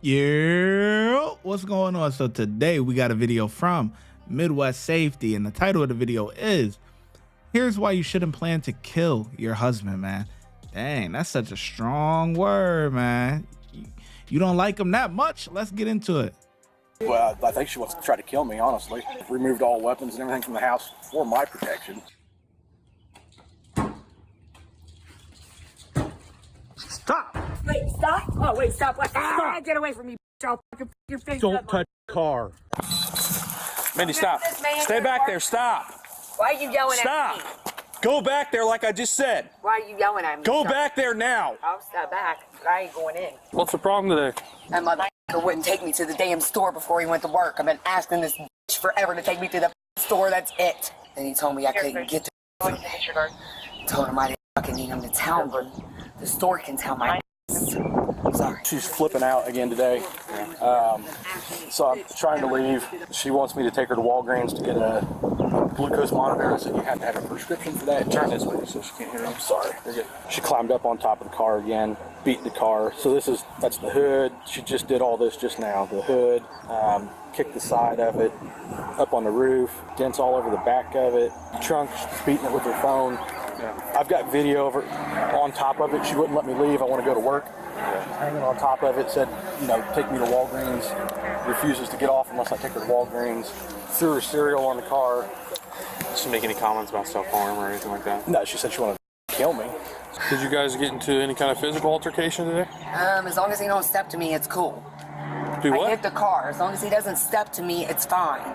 Yeah, what's going on? So today we got a video from Midwest Safety, and the title of the video is "Here's Why You Shouldn't Plan to Kill Your Husband." Man, dang, that's such a strong word, man. You don't like him that much? Let's get into it. Well, I think she wants to try to kill me, honestly. Removed all weapons and everything from the house for my protection. Stop! Wait, stop! Oh, wait, stop! What? Ah, get away from me, bitch. I'll fucking your face. Don't touch the car. Mindy, stop. Stay back there. Stop. Why are you yelling at me? Stop. Go back there like I just said. Why are you yelling at me? Go back there now. I'll step back. I ain't going in. What's the problem today? That motherfucker wouldn't take me to the damn store before he went to work. I've been asking this bitch forever to take me to the store. That's it. And he told me I couldn't get to told him I didn't fucking need him to tell me. The store can tell my sorry. She's flipping out again today. So I'm trying to leave. She wants me to take her to Walgreens to get a glucose monitor. I said you have to have a prescription for that. Turn this way so she can't hear me. I'm sorry. She climbed up on top of the car again, beat the car. So that's the hood. She just did all this just now. The hood, kicked the side of it, up on the roof, dents all over the back of it. Trunk, she's beating it with her phone. I've got video of her on top of it. She wouldn't let me leave. I want to go to work. She's hanging on top of it. Said, take me to Walgreens. Refuses to get off unless I take her to Walgreens. Threw her cereal on the car. Did she make any comments about self-harm or anything like that? No, she said she wanted to kill me. Did you guys get into any kind of physical altercation today? As long as he don't step to me, it's cool. Do what? I hit the car. As long as he doesn't step to me, it's fine.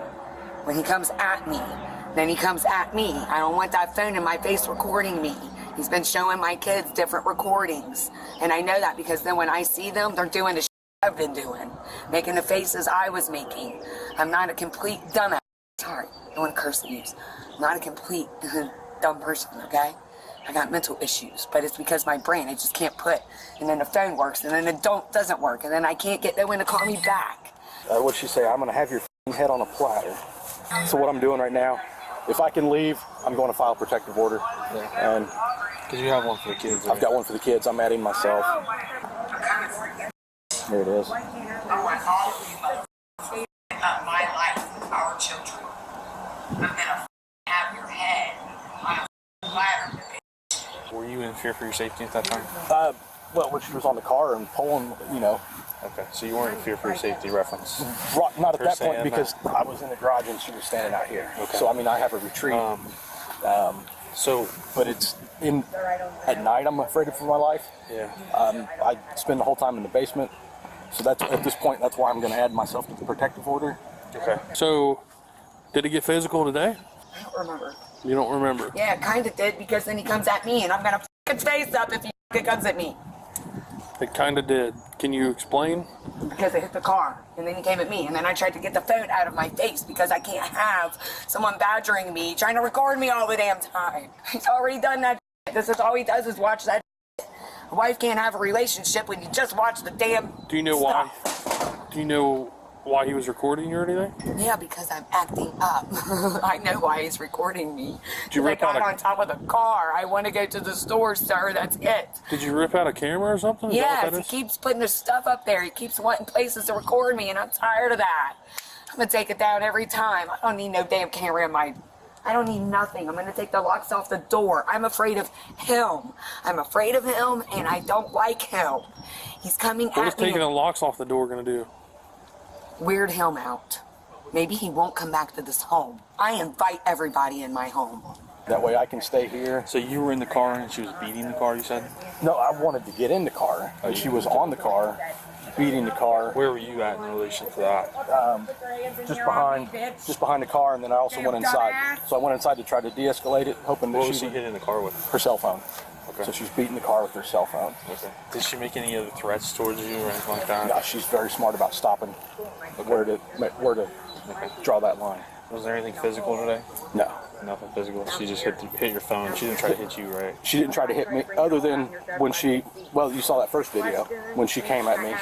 When he comes at me, then he comes at me. I don't want that phone in my face recording me. He's been showing my kids different recordings. And I know that because then when I see them, they're doing the shit I've been doing. Making the faces I was making. I'm not a complete dumbass. Sorry, I don't want to curse and use. I'm not a complete dumb person, okay? I got mental issues, but it's because my brain, I just can't put. And then the phone works, and then it doesn't work, and then I can't get no one to call me back. What'd she say? I'm going to have your head on a platter. So what I'm doing right now, if I can leave, I'm going to file a protective order. Yeah. And because you have one for the kids. I've got one for the kids. I'm adding myself. There it is. I want all of you about my life, our children. I'm gonna have your head on a platter. Were you in fear for your safety at that time? Well, when she was on the car and pulling, Okay, so you weren't in fear for your safety reference? Not at that point because I was in the garage and she was standing out here. Okay. So, I have a retreat. But it's at night I'm afraid for my life. Yeah. I spend the whole time in the basement. So at this point, that's why I'm going to add myself to the protective order. Okay. So, did it get physical today? I don't remember. You don't remember? Yeah, it kind of did because then he comes at me and I'm going to f*** his face up if he comes at me. It kind of did. Can you explain? Because I hit the car, and then he came at me, and then I tried to get the phone out of my face because I can't have someone badgering me, trying to record me all the damn time. He's already done that. This is all he does is watch that. A wife can't have a relationship when you just watch the damn Do you know stuff. why? Do you know why he was recording you or anything? Yeah, because I'm acting up. I know why he's recording me. Did you I rip out got on top of the car. I want to go to the store, sir. That's it. Did you rip out a camera or something? Is that what Yes, that he is? keeps putting his stuff up there. He keeps wanting places to record me, and I'm tired of that. I'm going to take it down every time. I don't need no damn camera in my... I don't need nothing. I'm going to take the locks off the door. I'm afraid of him. I'm afraid of him, and I don't like him. He's coming What is at me. taking the locks off the door going to do? Weird him out. Maybe he won't come back to this home. I invite everybody in my home. That way I can stay here. So you were in the car and she was beating the car, you said? No, I wanted to get in the car. And she was on the car, beating the car. Where were you at in relation to that? Just behind the car, and then I also went inside. So I went inside to try to de-escalate it, hoping that What was she she hitting the car with? her cell phone. Okay. So she's beating the car with her cell phone. Okay. Did she make any other threats towards you or anything like that? No, she's very smart about stopping where to draw that line. Was there anything physical today? No. Nothing physical. She just hit your phone. She didn't try to hit you, right? She didn't try to hit me, other than when you saw that first video, when she came at me.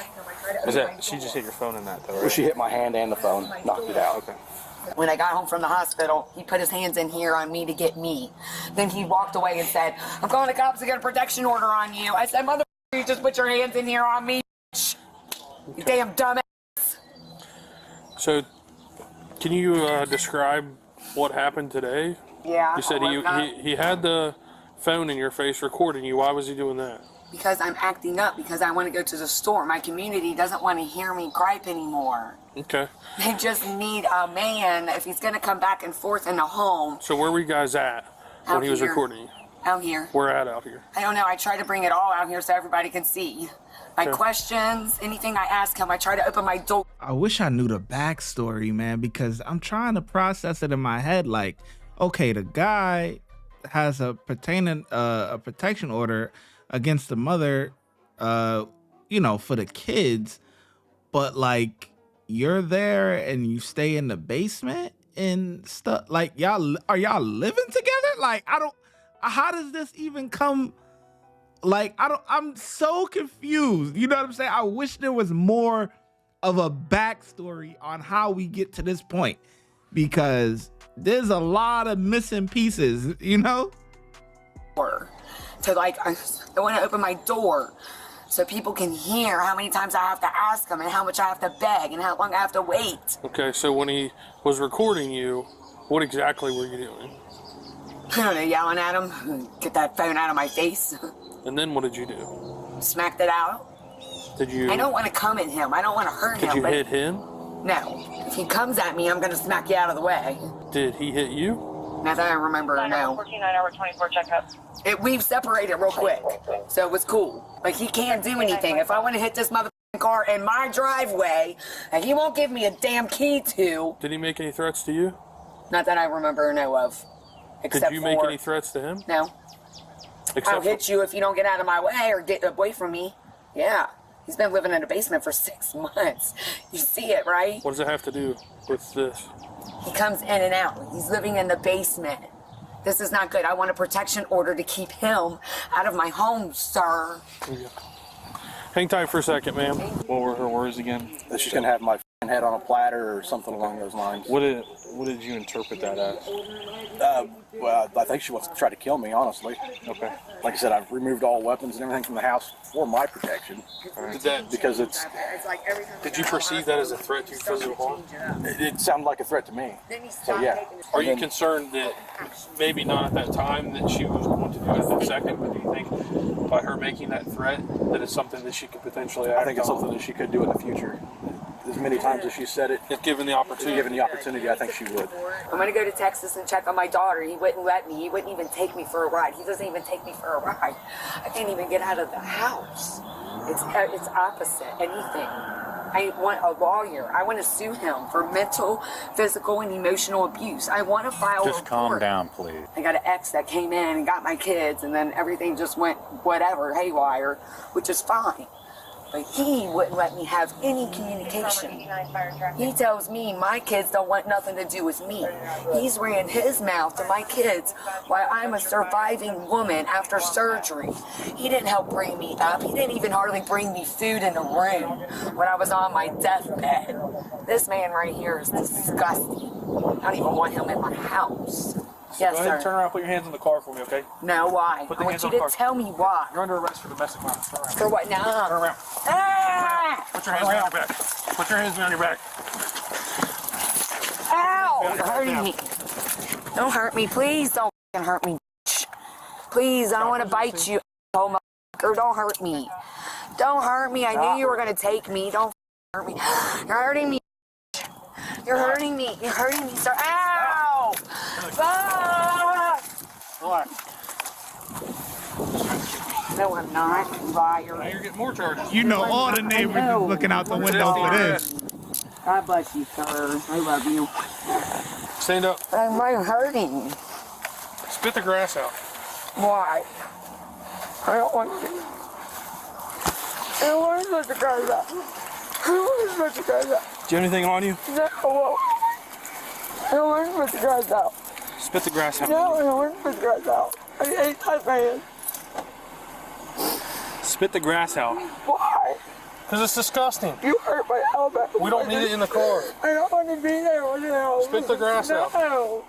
She just hit your phone in that, though, right? Well, she hit my hand and the phone, knocked it out. Okay. When I got home from the hospital, he put his hands in here on me to get me. Then he walked away and said, I'm calling the cops to get a protection order on you. I said, mother, you just put your hands in here on me. You damn dumbass. So, can you describe what happened today? Yeah. You said he had the phone in your face recording you. Why was he doing that? Because I'm acting up, because I want to go to the store. My community doesn't want to hear me gripe anymore. Okay. They just need a man, if he's going to come back and forth in the home. So where were you guys at when Out he was here. recording you? Out here. Where at out here? I don't know. I try to bring it all out here so everybody can see. My Okay. questions, anything I ask him, I try to open my door. I wish I knew the backstory, man, because I'm trying to process it in my head. Like, okay, the guy has a protection order against the mother, you know, for the kids, but like you're there and you stay in the basement and stuff. Like, are y'all living together? Like, how does this even come? Like, I'm so confused. You know what I'm saying? I wish there was more of a backstory on how we get to this point, because there's a lot of missing pieces, you know? To like, I want to open my door so people can hear how many times I have to ask them and how much I have to beg and how long I have to wait. Okay, so when he was recording you, what exactly were you doing? I don't know, yelling at him, get that phone out of my face, And then what did you do? smacked it out. Did you? I don't want to come at him. I don't want to hurt him. Did you but hit him? No. If he comes at me, I'm going to smack you out of the way. Did he hit you? Not that I remember, no. 14, 9 hour 24 checkup. We've separated real quick, so it was cool. Like, he can't do anything. If I want to hit this motherfucking car in my driveway, and he won't give me a damn key to, Did he make any threats to you? not that I remember or know of. Except Did you make any threats to him? No. I'll hit you if you don't get out of my way or get away from me. Yeah. He's been living in a basement for 6 months. You see it, right? What does it have to do with this? He comes in and out. He's living in the basement. This is not good. I want a protection order to keep him out of my home, sir. Yeah. Hang tight for a second, ma'am. What were her words again? That she's gonna have my head on a platter or something along those lines. What did you interpret that as? Well, I think she wants to try to kill me, honestly. Okay. Like I said, I've removed all weapons and everything from the house for my protection. Because it's. Did you perceive that as a threat to physical harm? It sounded like a threat to me. So yeah. Are you concerned that maybe not at that time that she was going to do it at that second, but do you think by her making that threat that it's something that she could potentially act I think it's on? something that she could do in the future. As many times as she said it, If given the opportunity. given the opportunity, I think she would. I'm going to go to Texas and check on my daughter. He wouldn't let me. He wouldn't even take me for a ride. He doesn't even take me for a ride. I can't even get out of the house. It's opposite anything. I want a lawyer. I want to sue him for mental, physical, and emotional abuse. I want to file a Just calm report. down, please. I got an ex that came in and got my kids, and then everything just went whatever, haywire, which is fine. But he wouldn't let me have any communication. He tells me my kids don't want nothing to do with me. He's ran his mouth to my kids while I'm a surviving woman after surgery. He didn't help bring me up. He didn't even hardly bring me food in the room when I was on my deathbed. This man right here is disgusting. I don't even want him in my house. Yes, Go ahead and sir. turn around and put your hands on the car for me, okay? No, why? Put the I want hands you on the to car. tell me why. You're under arrest for domestic violence. Turn around. For what now? Turn around. Ah! Put your hands behind your back. Put your hands behind your back. Ow! You're hurting me. Don't hurt me. Please don't f***ing hurt me. bitch. Please, I don't want to bite you, asshole motherfucker. Don't hurt me. Don't hurt me. I knew you were going to take me. Don't f***ing hurt me. You're hurting me. bitch. You're hurting me. You're hurting me, sir. Ow! Ah! No, I'm not. Now Liar. you're getting more charges. You know, all the neighbors is looking out the window for this. God bless you, sir. I love you. Stand up. I'm hurting. Spit the grass out. Why? I don't want to. I don't want to let the guys out. I don't want to let the guys out. Do you have anything on you? No. I don't want to let the guys out. Spit the grass out. No, I don't want to let the guys out. I hate that man. Spit the grass out. Why? Because it's disgusting. You hurt my elbow. We don't need it in the car. I don't want to be there with you. Spit the grass out. No.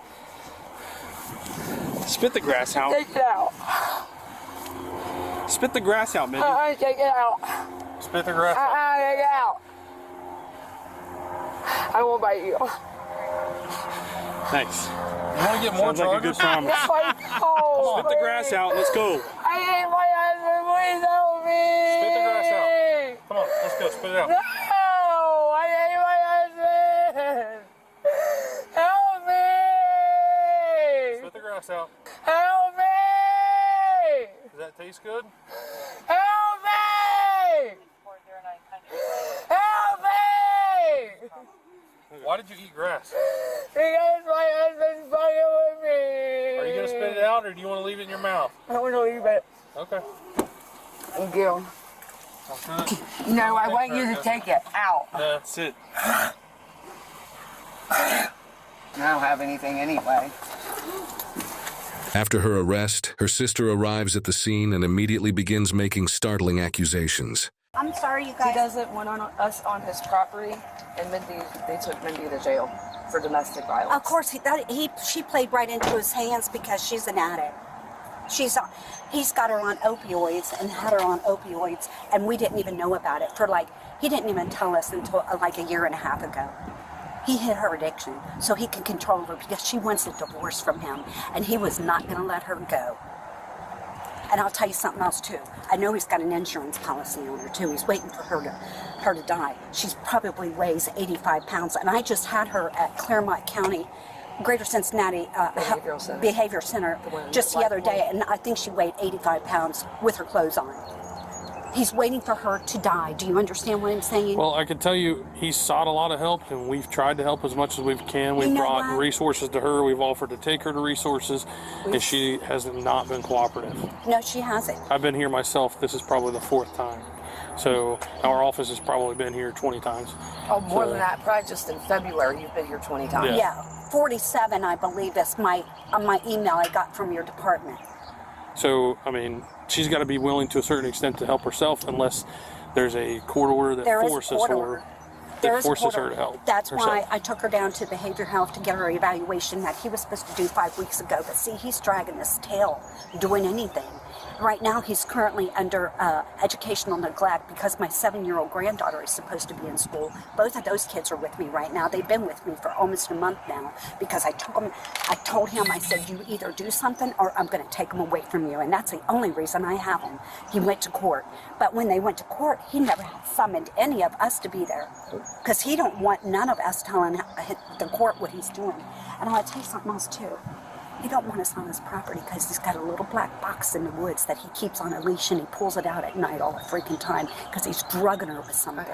Spit the grass out. Take it out. Spit the grass out, Mindy. Take it out. Spit the grass out. Get out. I won't bite you. Thanks. You want to get more Sounds like a good charges? promise. Oh, Spit the grass out. Let's go. I hate my husband. Please help me. Spit the grass out. Come on, let's go. Spit it out. No, I hate my husband. Help me. Spit the grass out. Help me. Does that taste good? Help me. Help me. Why did you eat grass? Because my husband's fucking with me. Are you going to spit it out or do you want to leave it in your mouth? I want to leave it. Okay. Thank you. No, I want you to take it out. That's it. I don't have anything anyway. After her arrest, her sister arrives at the scene and immediately begins making startling accusations. I'm sorry, you He guys. doesn't want on us on his property, and they took Mindy to jail for domestic violence. Of course, she played right into his hands because she's an addict. He's got her on opioids and had her on opioids, and we didn't even know about it he didn't even tell us until like a year and a half ago. He hid her addiction so he can control her because she wants a divorce from him, and he was not going to let her go. And I'll tell you something else too. I know he's got an insurance policy on her too. He's waiting for her to die. She's probably weighs 85 pounds, and I just had her at Claremont County, Greater Cincinnati Behavior Center just the other day, and I think she weighed 85 pounds with her clothes on. He's waiting for her to die. Do you understand what I'm saying? Well, I can tell you he's sought a lot of help, and we've tried to help as much as we can. We've brought resources to her. We've offered to take her to resources, and she has not been cooperative. No, she hasn't. I've been here myself. This is probably the 4th time. So our office has probably been here 20 times. Oh, more than that. Probably just in February, you've been here 20 times. Yeah, 47, I believe, is my email I got from your department. So, I mean, she's got to be willing to a certain extent to help herself unless there's a court order that forces her to help. That's herself. why I took her down to behavior health to get her evaluation that he was supposed to do 5 weeks ago. But see, he's dragging his tail doing anything. Right now, he's currently under educational neglect because my 7-year-old granddaughter is supposed to be in school. Both of those kids are with me right now. They've been with me for almost a month now because I told him, I said, you either do something or I'm going to take them away from you. And that's the only reason I have him. He went to court. But when they went to court, he never summoned any of us to be there because he don't want none of us telling the court what he's doing. And I'll tell you something else, too. He don't want us on his property because he's got a little black box in the woods that he keeps on a leash and he pulls it out at night all the freaking time because he's drugging her with something.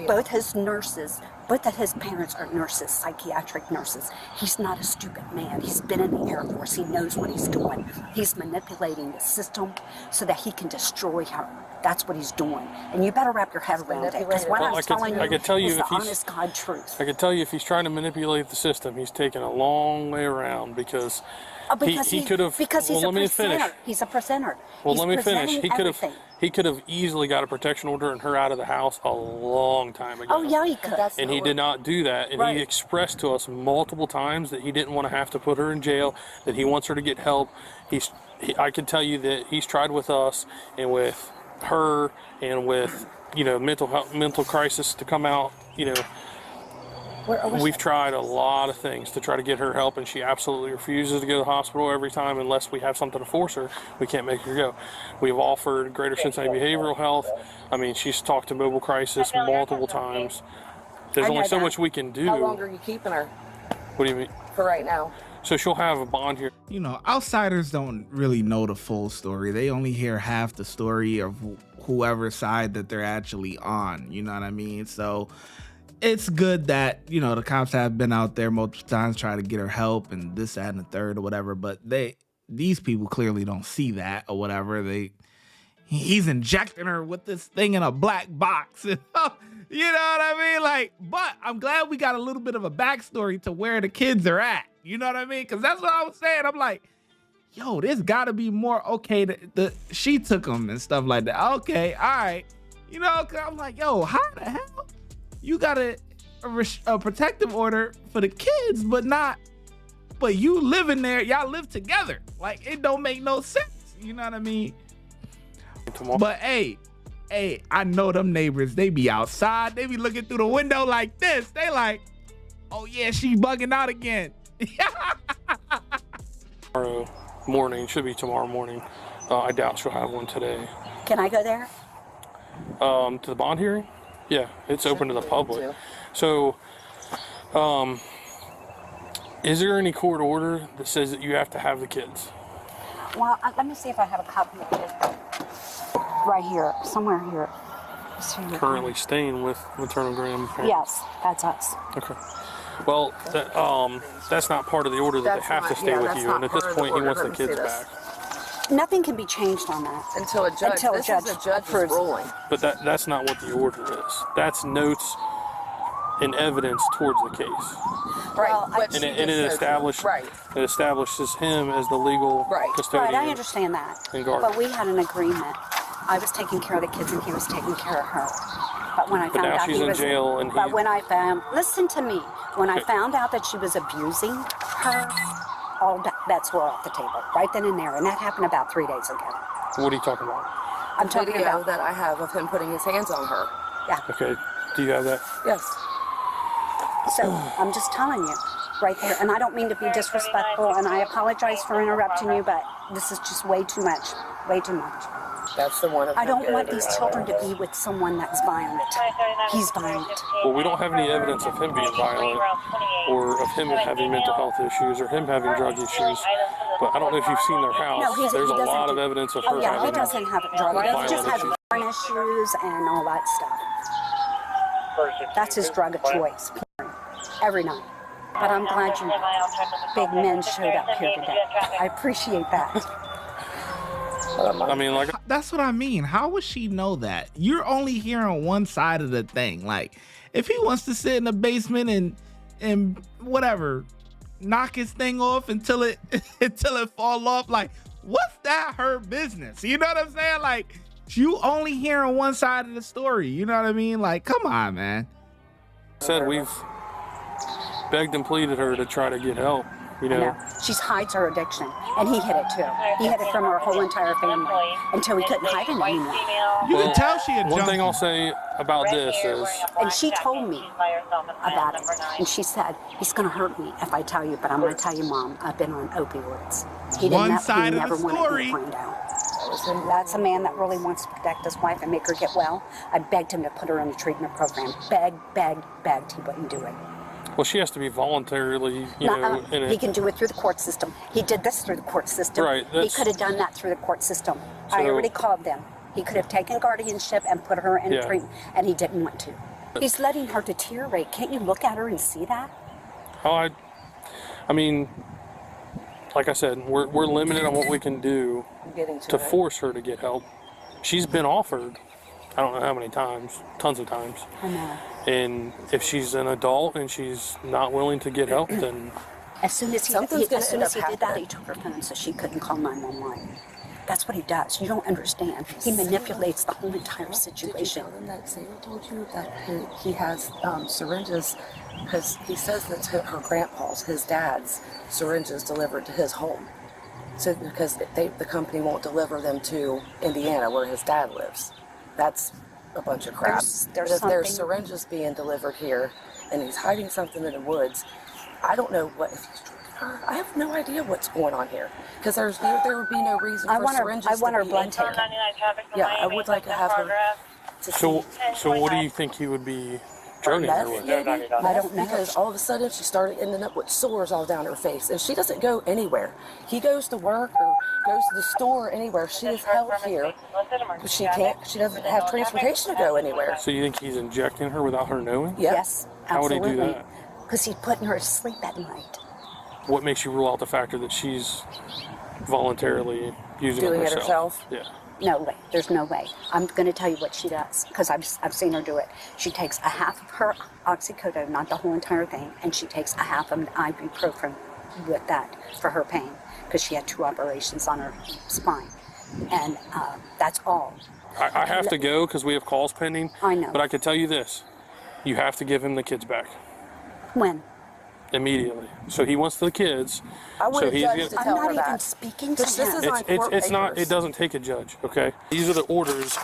Both his parents are nurses, psychiatric nurses. He's not a stupid man. He's been in the Air Force. He knows what he's doing. He's manipulating the system so that he can destroy her. That's what he's doing. And you better wrap your head around it because what I'm telling you is the honest God truth. I can tell you if he's trying to manipulate the system, he's taking a long way around because he could have. Because he's a presenter. He's a presenter. Well, let me finish. He could have easily got a protection order and her out of the house a long time ago. Oh yeah, he could. And he did not do that. And he expressed to us multiple times that he didn't want to have to put her in jail. That he wants her to get help. I can tell you that he's tried with us and with her and with mental crisis to come out. We've tried a lot of things to try to get her help, and she absolutely refuses to go to the hospital every time unless we have something to force her. We can't make her go. We've offered Greater Cincinnati Behavioral Health. I mean, she's talked to Mobile Crisis multiple times. There's only so much we can do. How long are you keeping her? What do you mean? For right now. So she'll have a bond here. Outsiders don't really know the full story. They only hear half the story of whoever side that they're actually on. You know what I mean? So it's good that, the cops have been out there multiple times trying to get her help and this, that, and the third or whatever. But these people clearly don't see that or whatever. He's injecting her with this thing in a black box. You know what I mean? But I'm glad we got a little bit of a backstory to where the kids are at. You know what I mean? Because that's what I was saying. I'm like, yo, there's got to be more. Okay, she took them and stuff like that. Okay, all right. Cause I'm like, yo, how the hell you got a protective order for the kids, but you live in there, y'all live together. It don't make no sense. You know what I mean? But hey, Hey, I know them neighbors, they be outside. They be looking through the window like this. They like, oh yeah, she bugging out again. Tomorrow morning, should be tomorrow morning. I doubt she'll have one today. Can I go there? To the bond hearing? Yeah, it's open to the public. So, is there any court order that says that you have to have the kids? Well, let me see if I have a copy of it. Right here, somewhere here. Currently staying with maternal grandparents? Yes, that's us. Okay. Well, that's not part of the order that they have to stay with you, and at this point, he wants the kids back. Nothing can be changed on that. Until a judge, Until a judge approves. ruling. But that's not what the order is. That's notes and evidence towards the case. Right. Well, but And it establishes him as the legal custodian. Right, I understand that. And guardian. But we had an agreement. I was taking care of the kids and he was taking care of her. But when I found now out she's he in was, jail and but he- when I found, listen to me, when I found out that she was abusing her, all bets were off the table right then and there, and that happened about 3 days ago. What are you talking about? I'm talking Video about that I have of him putting his hands on her. yeah. Okay, do you have that? Yes. So I'm just telling you, right there, and I don't mean to be disrespectful, and I apologize for interrupting you, but this is just way too much, way too much. That's the one. I don't want these children to be with someone that's violent. He's violent. Well, we don't have any evidence of him being violent or of him having mental health issues or him having drug issues. But I don't know if you've seen their house. No, There's a he lot doesn't of evidence of her Oh yeah, he having doesn't have drug. He just has issues. burn issues and all that stuff. That's his drug of choice, every night. But I'm glad you big men showed up here today. I appreciate that. I mean, like, That's what I mean. How would she know that? You're only hearing one side of the thing. Like, if he wants to sit in the basement and whatever, knock his thing off until it fall off, like, what's that her business? You know what I'm saying? Like, you only hearing one side of the story. You know what I mean? Like, come on, man. said, we've begged and pleaded her to try to get help. You know, She hides her addiction, and he hid it too. He hid it from her whole entire family until he couldn't hide it anymore. You can tell she a one junkie. thing I'll say about this is, And she told me about it, and she said, he's going to hurt me if I tell you, but I'm going to tell you, Mom, I've been on opioids. He didn't One side he of the never wanted story. me to find out. That's a man that really wants to protect his wife and make her get well. I begged him to put her in the treatment program. Begged. He wouldn't do it. well, she has to be voluntarily, you know, in He it. can do it through the court system. He did this through the court system. Right, He that's- could have done that through the court system. I So- already called them. He could have taken guardianship and put her in Yeah. treatment, and he didn't want to. He's letting her deteriorate. Can't you look at her and see that? Oh, I mean, like I said, we're limited on what we can do Getting to force her to get help. She's been offered, I don't know how many times, tons of times. I know. And if she's an adult and she's not willing to get help, then As soon as he Something's gonna as soon end as he up did that, happening. he took her phone so she couldn't call 911. That's what he does. You don't understand. He manipulates the whole entire Did you situation. tell them that Sarah told you that he has syringes? Because he says that to her grandpa's, his dad's syringes delivered to his home. So because the company won't deliver them to Indiana where his dad lives. That's a bunch of crap. There's But if there's something- syringes being delivered here and he's hiding something in the woods, I don't know what if he's drugging her. I have no idea what's going on here because there would be no reason I for want her. syringes I want to her be blood in- taken. Yeah, I would like to have her to see. so what do you think he would be drugging her with? I don't know. Because all of a sudden she started ending up with sores all down her face, and she doesn't go anywhere. He goes to work or goes to the store or anywhere. She is held here. She can't. She doesn't have transportation to go anywhere. So you think he's injecting her without her knowing? Yep. Yes, How would he absolutely. do that? Because he's putting her to sleep at night. What makes you rule out the factor that she's voluntarily using Doing it it herself? Yeah. No way. There's no way. I'm going to tell you what she does because I've seen her do it. She takes a half of her oxycodone, not the whole entire thing, and she takes a half of an ibuprofen with that for her pain because she had 2 operations on her spine, and that's all. I have to go because we have calls pending. I know. But I can tell you this. You have to give him the kids back When? immediately. So he wants the kids. I want so a he's judge gonna- to I'm tell not her even that. speaking to This him. is on court It's not, papers. it doesn't take a judge, okay? These are the orders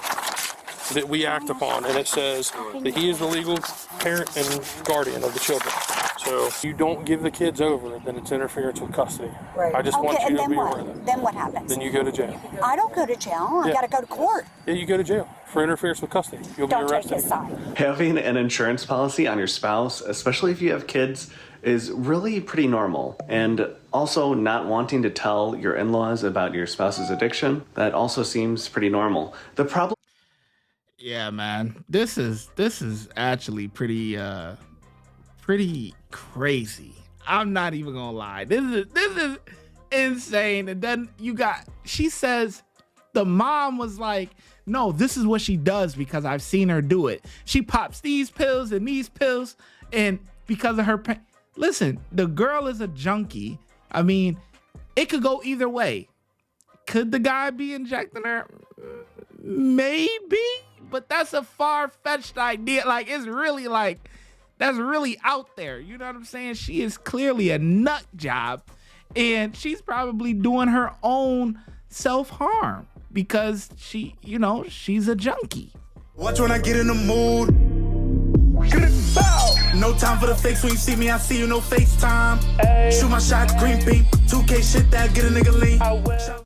that we act upon, and it says that he is the legal parent and guardian of the children. So if you don't give the kids over, then it's interference with custody. Right. I just want you to be aware what? of that. Then what happens? Then you go to jail. I don't go to jail. I Yeah. got to go to court. Yeah, you go to jail for interference with custody. You'll Don't be take arrested. his side. Having an insurance policy on your spouse, especially if you have kids, is really pretty normal. And also not wanting to tell your in-laws about your spouse's addiction, that also seems pretty normal. The problem... Yeah, man. This is actually pretty crazy. I'm not even gonna lie. This is insane. And then she says the mom was like, no, this is what she does because I've seen her do it. She pops these pills and these pills, and because of her pain. Listen, the girl is a junkie. I mean, it could go either way. Could the guy be injecting her? Maybe, but that's a far-fetched idea. Like, it's really like, that's really out there. You know what I'm saying? She is clearly a nut job, and she's probably doing her own self-harm because she's a junkie. Watch when I get in the mood. No time for the fakes. When you see me, I see you, no FaceTime. Shoot my shot, green beam. 2K shit that get a nigga lean.